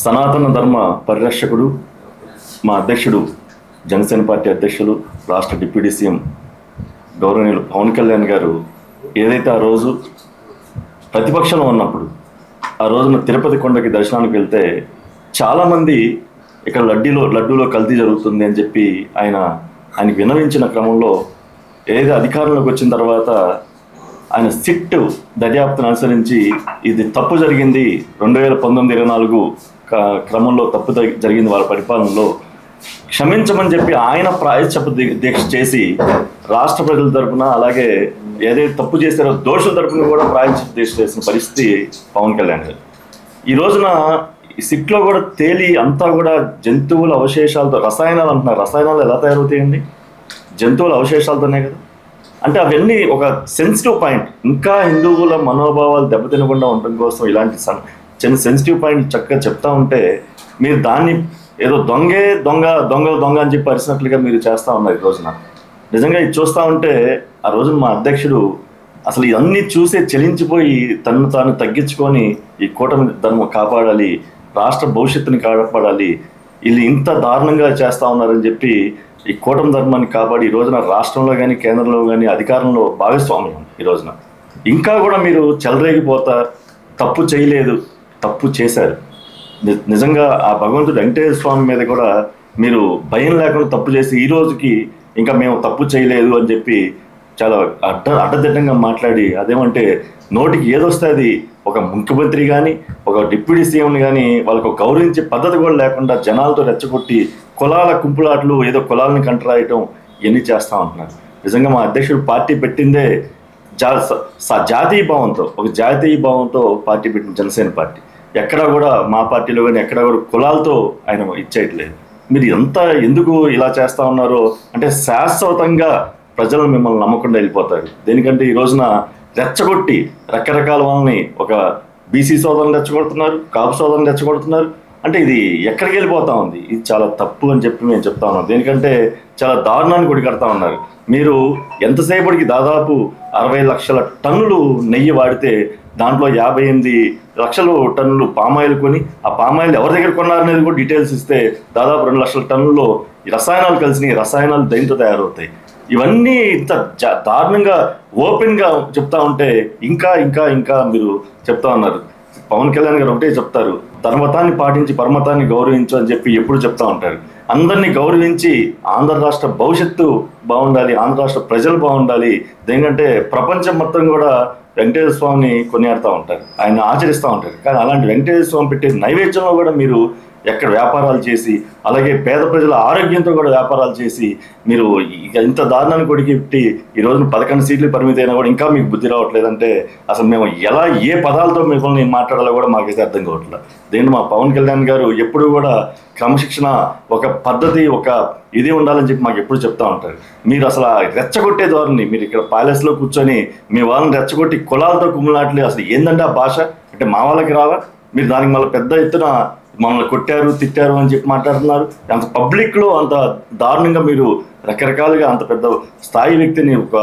సనాతన ధర్మ పరిరక్షకుడు, మా అధ్యక్షుడు, జనసేన పార్టీ అధ్యక్షులు, రాష్ట్ర డిప్యూటీ సీఎం గౌరవనీయులు పవన్ కళ్యాణ్ గారు ఏదైతే ఆ రోజు ప్రతిపక్షంలో ఉన్నప్పుడు ఆ రోజున తిరుపతి కొండకి దర్శనానికి వెళ్తే చాలామంది ఇక్కడ లడ్డూలో కల్తీ జరుగుతుంది అని చెప్పి ఆయనకి విన్నవించిన క్రమంలో ఏదైతే అధికారంలోకి వచ్చిన తర్వాత ఆయన సిట్ దర్యాప్తును అనుసరించి ఇది తప్పు జరిగింది 2019-24 క్రమంలో తప్పు జరిగింది వాళ్ళ పరిపాలనలో క్షమించమని చెప్పి ఆయన ప్రాయశ్చిత్త దీక్ష చేసి రాష్ట్ర ప్రజల తరపున అలాగే ఏదైతే తప్పు చేశారో దోషుల తరపున కూడా ప్రాయశ్చిత్త దీక్ష చేసిన పరిస్థితి పవన్ కళ్యాణ్ గారు. ఈ రోజున ఈ సిట్లో కూడా తేలి అంతా కూడా జంతువుల అవశేషాలతో రసాయనాలు అంటున్నారు. రసాయనాలు ఎలా తయారవుతాయండి? జంతువుల అవశేషాలతోనే కదా. అంటే అవన్నీ ఒక సెన్సిటివ్ పాయింట్. ఇంకా హిందువుల మనోభావాలు దెబ్బతినకుండా ఉండడం కోసం ఇలాంటి చిన్న సెన్సిటివ్ పాయింట్ చక్కగా చెప్తా ఉంటే మీరు దాన్ని ఏదో దొంగ అని చెప్పి పరిచినట్లుగా మీరు చేస్తూ ఉన్నారు. ఈ రోజున నిజంగా ఇది చూస్తూ ఉంటే ఆ రోజున మా అధ్యక్షుడు అసలు ఇవన్నీ చూసే చెలించిపోయి తను తాను తగ్గించుకొని ఈ కూటమి ధర్మం కాపాడాలి, రాష్ట్ర భవిష్యత్తుని కాపాడాలి, వీళ్ళు ఇంత దారుణంగా చేస్తూ ఉన్నారని చెప్పి ఈ కూటమి ధర్మాన్ని కాపాడి ఈ రోజున రాష్ట్రంలో కానీ కేంద్రంలో కానీ అధికారంలో భాగస్వామ్యం. ఈ రోజున ఇంకా కూడా మీరు చెలరేగిపోతా తప్పు చేయలేదు, తప్పు చేశారు. నిజంగా ఆ భగవంతుడు వెంకటేశ్వర స్వామి మీద కూడా మీరు భయం లేకుండా తప్పు చేసి ఈ రోజుకి ఇంకా మేము తప్పు చేయలేదు అని చెప్పి చాలా అడ్డదిడ్డంగా మాట్లాడి అదేమంటే నోటికి ఏదొస్తే అది ఒక ముఖ్యమంత్రి కానీ ఒక డిప్యూటీ సీఎంని కానీ వాళ్ళకు గౌరవించే పద్ధతి కూడా లేకుండా జనాలతో రెచ్చగొట్టి కులాల కుంపులాట్లు ఏదో కులాలని కంటరాయటం ఇవన్నీ చేస్తూ ఉంటున్నారు. నిజంగా మా అధ్యక్షుడు పార్టీ పెట్టిందే జాతీయ భావంతో పార్టీ పెట్టిన జనసేన పార్టీ. ఎక్కడా కూడా మా పార్టీలో కానీ ఎక్కడా కూడా కులాలతో ఆయన ఇచ్చేయట్లేదు. మీరు ఎందుకు ఇలా చేస్తూ ఉన్నారో అంటే శాశ్వతంగా ప్రజలు మిమ్మల్ని నమ్మకుండా వెళ్ళిపోతారు. దేనికంటే ఈ రోజున రెచ్చగొట్టి రకరకాల వాళ్ళని ఒక బీసీ సోదరుని రెచ్చగొడుతున్నారు, కాపు సోదరుని రెచ్చగొడుతున్నారు. అంటే ఇది ఎక్కడికి వెళ్ళిపోతా ఉంది? ఇది చాలా తప్పు అని చెప్పి మేము చెప్తా ఉన్నాం. దేనికంటే చాలా దారుణాన్ని కొడి కడతా ఉన్నారు. మీరు ఎంతసేపటికి దాదాపు 60 లక్షల టన్నులు నెయ్యి వాడితే దాంట్లో 58 లక్షల టన్నులు పామాయిల్ కొని ఆ పామాయిల్ ఎవరి దగ్గర కొన్నారనేది కూడా డీటెయిల్స్ ఇస్తే దాదాపు 2 లక్షల టన్నుల్లో ఈ రసాయనాలు కలిసినాయి. రసాయనాలు దేంతో తయారవుతాయి? ఇవన్నీ ఇంత దారుణంగా ఓపెన్గా చెప్తా ఉంటే ఇంకా ఇంకా ఇంకా మీరు చెప్తా ఉన్నారు. పవన్ కళ్యాణ్ గారు ఒకటే చెప్తారు, ధర్మతాన్ని పాటించి పరమతాన్ని గౌరవించు అని చెప్పి ఎప్పుడు చెప్తా ఉంటారు. అందరినీ గౌరవించి ఆంధ్ర రాష్ట్ర భవిష్యత్తు బాగుండాలి, ఆంధ్ర రాష్ట్ర ప్రజలు బాగుండాలి. దేనికంటే ప్రపంచం మొత్తం కూడా వెంకటేశ్వర స్వామిని కొనియాడుతూ ఉంటారు, ఆయన ఆచరిస్తూ ఉంటారు. కానీ అలాంటి వెంకటేశ్వర స్వామి పెట్టే నైవేద్యంలో కూడా మీరు ఎక్కడ వ్యాపారాలు చేసి అలాగే పేద ప్రజల ఆరోగ్యంతో కూడా వ్యాపారాలు చేసి మీరు ఇంత దారుణాన్ని కొడికి ఈ రోజున 11 సీట్లు పరిమితి అయినా కూడా ఇంకా మీకు బుద్ధి రావట్లేదంటే అసలు మేము ఏ పదాలతో మిమ్మల్ని మాట్లాడాలో కూడా మాకైతే అర్థం కావట్లేదు. దీన్ని మా పవన్ కళ్యాణ్ గారు ఎప్పుడు కూడా క్రమశిక్షణ, ఒక పద్ధతి, ఒక ఇది ఉండాలని చెప్పి మాకు ఎప్పుడు చెప్తా ఉంటారు. మీరు అసలు రెచ్చగొట్టే ధోరణి, మీరు ఇక్కడ ప్యాలెస్లో కూర్చొని మీ వాళ్ళని రెచ్చగొట్టి కులాలతో కుమ్ములాట్లు అసలు ఏందంటే ఆ భాష అంటే మా వాళ్ళకి రావా? మీరు దానికి మళ్ళీ పెద్ద ఎత్తున మమ్మల్ని కొట్టారు, తిట్టారు అని చెప్పి మాట్లాడుతున్నారు. అంత పబ్లిక్లో అంత దారుణంగా మీరు రకరకాలుగా అంత పెద్ద స్థాయి వ్యక్తిని, ఒక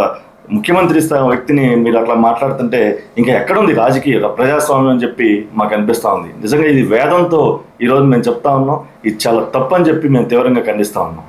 ముఖ్యమంత్రి స్థాయి వ్యక్తిని మీరు అట్లా మాట్లాడుతుంటే ఇంకా ఎక్కడుంది రాజకీయ ప్రజాస్వామ్యం అని చెప్పి మాకు అనిపిస్తూ ఉంది. నిజంగా ఇది వేదంతో ఈరోజు మేము చెప్తా ఉన్నాం. ఇది చాలా తప్పు అని చెప్పి మేము తీవ్రంగా ఖండిస్తూ ఉన్నాం.